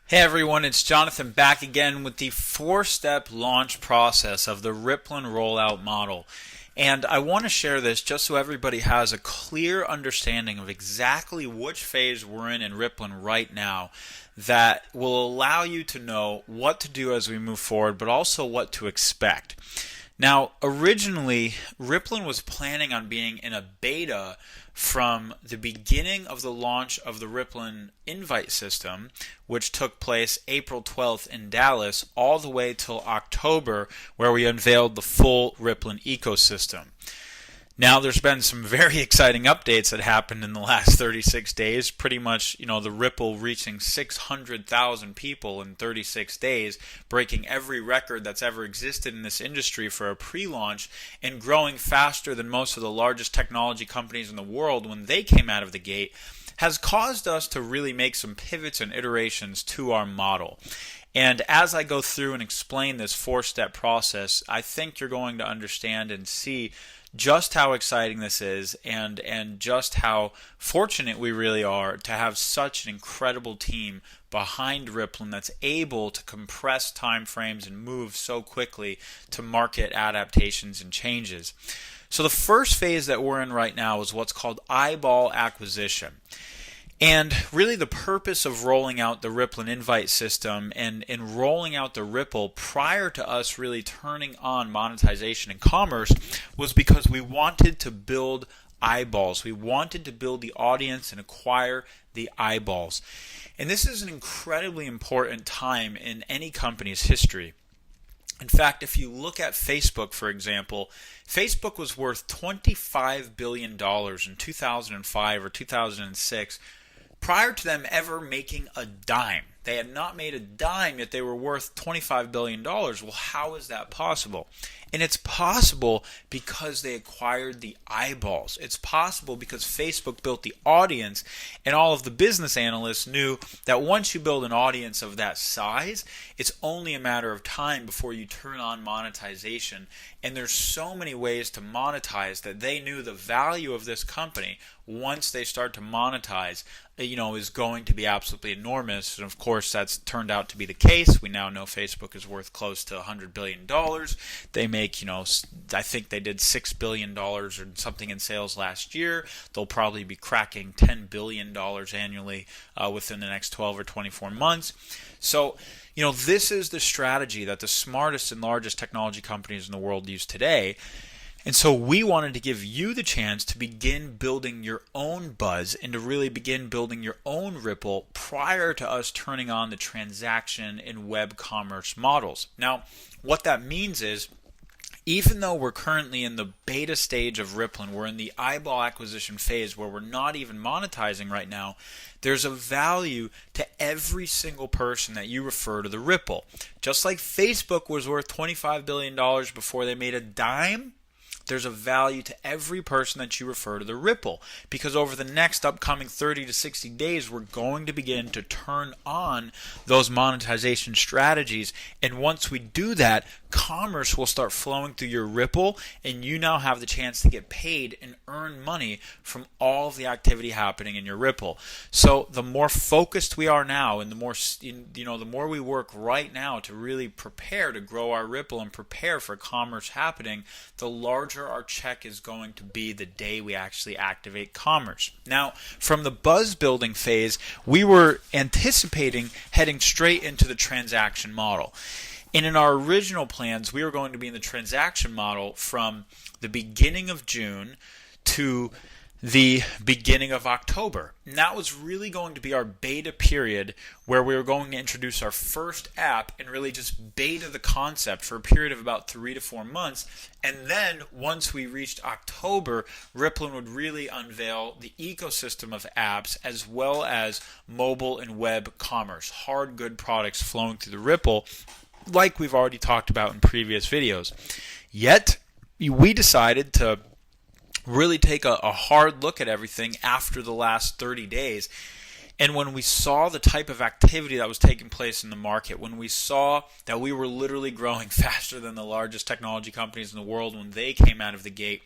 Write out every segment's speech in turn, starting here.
Hey everyone, it's Jonathan back again with the four-step launch process of the Rippln rollout model. And I want to share this just so everybody has a clear understanding of exactly which phase we're in Rippln right now that will allow you to know what to do as we move forward, but also what to expect. Now, originally, Rippln was planning on being in a beta from the beginning of the launch of the Rippln invite system, which took place April 12th in Dallas, all the way till October, where we unveiled the full Rippln ecosystem. Now, there's been some very exciting updates that happened in the last 36 days. Pretty much, the Ripple reaching 600,000 people in 36 days, breaking every record that's ever existed in this industry for a pre-launch, and growing faster than most of the largest technology companies in the world when they came out of the gate, has caused us to really make some pivots and iterations to our model. And as I go through and explain this four-step process, I think you're going to understand and see just how exciting this is and just how fortunate we really are to have such an incredible team behind Rippln that's able to compress time frames and move so quickly to market adaptations and changes. So the first phase that we're in right now is what's called eyeball acquisition. And really the purpose of rolling out the Rippln invite system and rolling out the Ripple prior to us really turning on monetization and commerce was because we wanted to build eyeballs. We wanted to build the audience and acquire the eyeballs. And this is an incredibly important time in any company's history. In fact, if you look at Facebook, for example, Facebook was worth $25 billion in 2005 or 2006 prior to them ever making a dime. They had not made a dime, yet they were worth $25 billion. Well, how is that possible? And it's possible because they acquired the eyeballs. It's possible because Facebook built the audience, and all of the business analysts knew that once you build an audience of that size, it's only a matter of time before you turn on monetization. And there's so many ways to monetize that they knew the value of this company once they start to monetize, is going to be absolutely enormous. And of course, that's turned out to be the case. We now know Facebook is worth close to $100 billion. They make, I think they did $6 billion or something in sales last year. They'll probably be cracking $10 billion annually within the next 12 or 24 months. So, this is the strategy that the smartest and largest technology companies in the world use today. And so we wanted to give you the chance to begin building your own buzz and to really begin building your own Ripple prior to us turning on the transaction and web commerce models. Now, what that means is, even though we're currently in the beta stage of Rippln, we're in the eyeball acquisition phase where we're not even monetizing right now, there's a value to every single person that you refer to the Ripple. Just like Facebook was worth $25 billion before they made a dime, there's a value to every person that you refer to the Ripple, because over the next upcoming 30 to 60 days, we're going to begin to turn on those monetization strategies. And once we do that, commerce will start flowing through your Ripple, and you now have the chance to get paid and earn money from all of the activity happening in your Ripple. So the more focused we are now, and the more we work right now to really prepare to grow our Ripple and prepare for commerce happening, the larger our check is going to be the day we actually activate commerce. Now, from the buzz building phase, we were anticipating heading straight into the transaction model. And in our original plans, we were going to be in the transaction model from the beginning of June to the beginning of October. And that was really going to be our beta period where we were going to introduce our first app and really just beta the concept for a period of about 3 to 4 months. And then once we reached October, Rippln would really unveil the ecosystem of apps as well as mobile and web commerce, hard good products flowing through the Ripple, like we've already talked about in previous videos. Yet, we decided to really take a hard look at everything after the last 30 days And when we saw the type of activity that was taking place in the market, when we saw that we were literally growing faster than the largest technology companies in the world when they came out of the gate,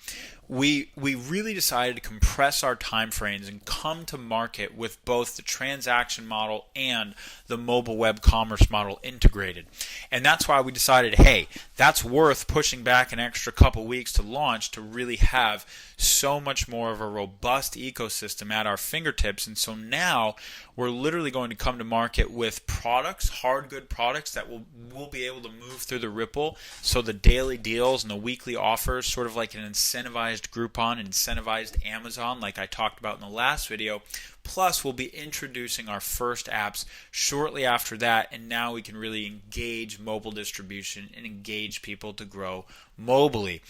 we really decided to compress our time frames and come to market with both the transaction model and the mobile web commerce model integrated. And that's why we decided, hey, that's worth pushing back an extra couple weeks to launch to really have so much more of a robust ecosystem at our fingertips. And so now we're literally going to come to market with products, hard good products that we'll be able to move through the Ripple. So the daily deals and the weekly offers, sort of like an incentivized Groupon, incentivized Amazon, like I talked about in the last video. Plus, we'll be introducing our first apps shortly after that, and now we can really engage mobile distribution and engage people to grow mobily.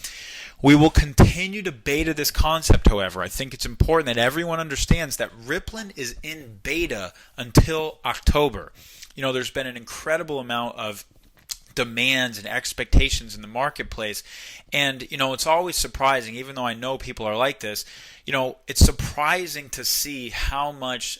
We will continue to beta this concept, however. I think it's important that everyone understands that Rippln is in beta until October. There's been an incredible amount of demands and expectations in the marketplace, and it's always surprising, even though I know people are like this, it's surprising to see how much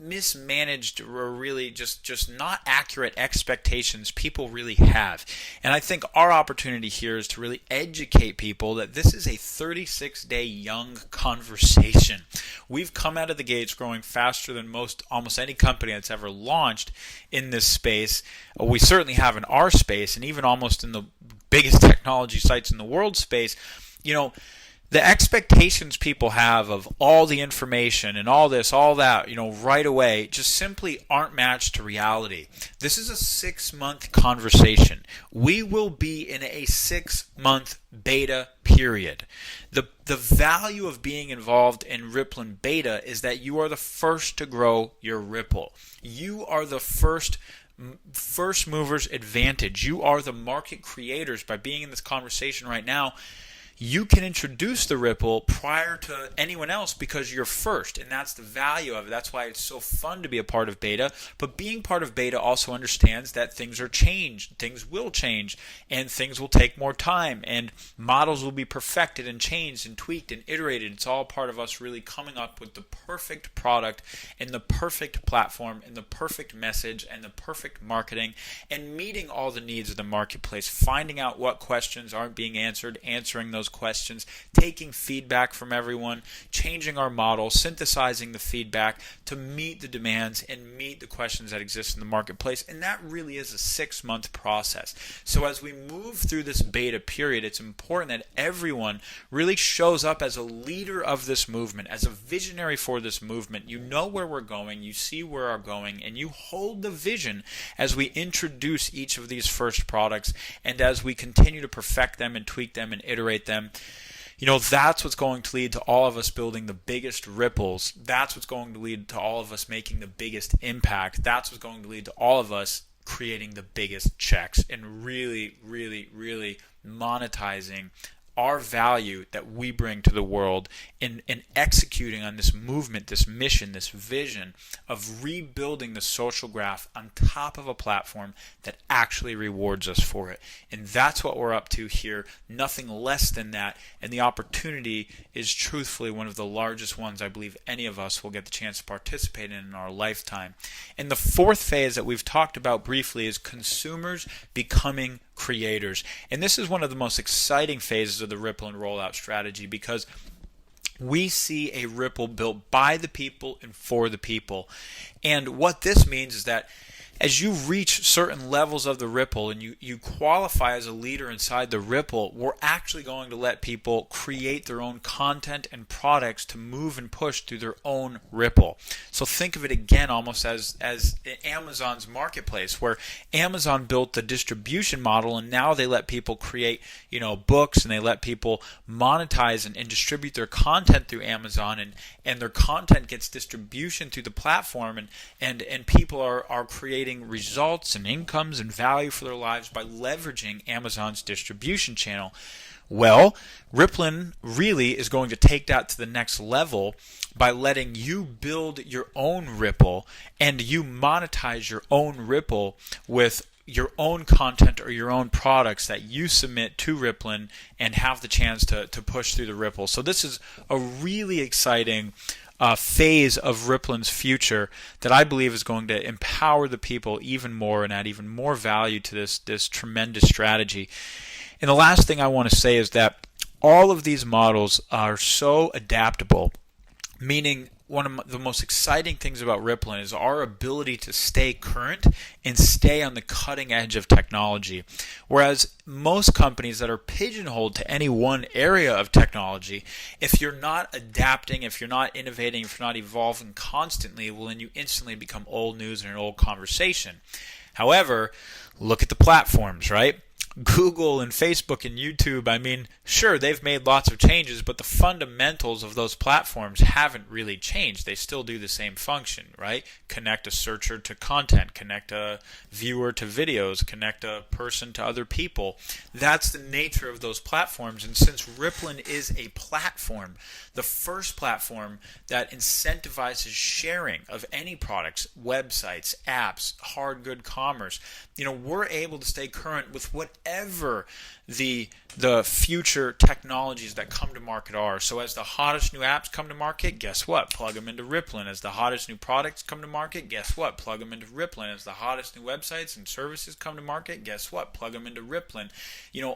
mismanaged or really just not accurate expectations people really have. And I think our opportunity here is to really educate people that this is a 36-day young conversation. We've come out of the gates growing faster than almost any company that's ever launched in this space. We certainly have in our space, and even almost in the biggest technology sites in the world space. The expectations people have of all the information and all this, all that, right away, just simply aren't matched to reality. This is a 6-month conversation. We will be in a 6-month beta period. The value of being involved in Rippln beta is that you are the first to grow your Ripple. You are the first movers advantage. You are the market creators by being in this conversation right now. You can introduce the Ripple prior to anyone else because you're first, and that's the value of it. That's why it's so fun to be a part of beta. But being part of beta also understands that things are changed, things will change, and things will take more time, and models will be perfected and changed and tweaked and iterated. It's all part of us really coming up with the perfect product and the perfect platform and the perfect message and the perfect marketing, and meeting all the needs of the marketplace, finding out what questions aren't being answered, answering those questions, taking feedback from everyone, changing our model, synthesizing the feedback to meet the demands and meet the questions that exist in the marketplace. And that really is a 6-month process. So as we move through this beta period, it's important that everyone really shows up as a leader of this movement, as a visionary for this movement. You know where we're going, you see where we're going, and you hold the vision as we introduce each of these first products and as we continue to perfect them and tweak them and iterate them. That's what's going to lead to all of us building the biggest ripples. That's what's going to lead to all of us making the biggest impact. That's what's going to lead to all of us creating the biggest checks and really, really, really monetizing our value that we bring to the world in executing on this movement, this mission, this vision of rebuilding the social graph on top of a platform that actually rewards us for it. And that's what we're up to here, nothing less than that. And the opportunity is truthfully one of the largest ones I believe any of us will get the chance to participate in our lifetime. And the fourth phase that we've talked about briefly is consumers becoming creators. And this is one of the most exciting phases of the Rippln rollout strategy, because we see a Ripple built by the people and for the people. And what this means is that as you reach certain levels of the Ripple and you qualify as a leader inside the Ripple, we're actually going to let people create their own content and products to move and push through their own Ripple. So think of it again almost as Amazon's marketplace, where Amazon built the distribution model and now they let people create books, and they let people monetize and distribute their content through Amazon, and their content gets distribution through the platform, and people are creating results and incomes and value for their lives by leveraging Amazon's distribution channel. Well, Rippln really is going to take that to the next level by letting you build your own Ripple and you monetize your own Ripple with your own content or your own products that you submit to Rippln and have the chance to push through the Ripple. So this is a really exciting phase of Rippln's future that I believe is going to empower the people even more and add even more value to this tremendous strategy. And the last thing I want to say is that all of these models are so adaptable, meaning one of the most exciting things about Rippln is our ability to stay current and stay on the cutting edge of technology. Whereas most companies that are pigeonholed to any one area of technology, if you're not adapting, if you're not innovating, if you're not evolving constantly, well, then you instantly become old news and an old conversation. However, look at the platforms, right? Google and Facebook and YouTube, I mean, sure, they've made lots of changes, but the fundamentals of those platforms haven't really changed. They still do the same function, right? Connect a searcher to content, connect a viewer to videos, connect a person to other people. That's the nature of those platforms. And since Rippln is a platform, the first platform that incentivizes sharing of any products, websites, apps, hard good commerce, we're able to stay current with whatever the future technologies that come to market are. So as the hottest new apps come to market, guess what? Plug them into Rippln. As the hottest new products come to market, guess what? Plug them into Rippln. As the hottest new websites and services come to market, guess what? Plug them into Rippln.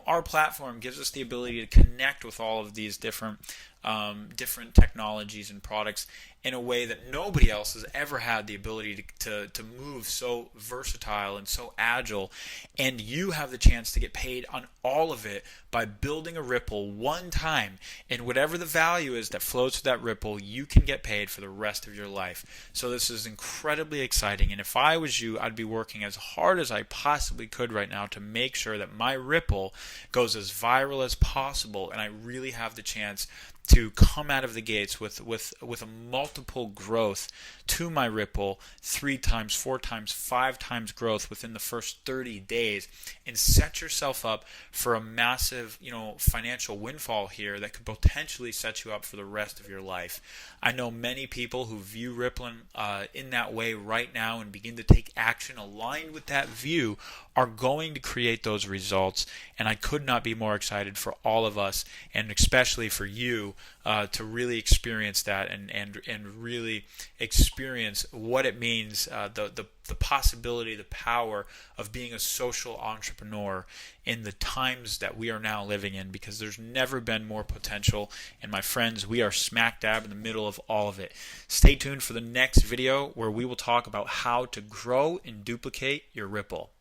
Our platform gives us the ability to connect with all of these different technologies and products in a way that nobody else has ever had the ability to move so versatile and so agile. And you have the chance to get paid on all of it by building a Ripple one time. And whatever the value is that flows to that Ripple, you can get paid for the rest of your life. So this is incredibly exciting. And if I was you, I'd be working as hard as I possibly could right now to make sure that my Ripple goes as viral as possible. And I really have the chance to come out of the gates with a multiple growth to my Ripple, 3 times, 4 times, 5 times growth within the first 30 days, and set yourself up for a massive, financial windfall here that could potentially set you up for the rest of your life. I know many people who view Rippln in that way right now and begin to take action aligned with that view are going to create those results, and I could not be more excited for all of us, and especially for you, to really experience that and really experience what it means, the possibility, the power of being a social entrepreneur in the times that we are now living in, because there's never been more potential. And my friends, we are smack dab in the middle of all of it. Stay tuned for the next video where we will talk about how to grow and duplicate your Ripple.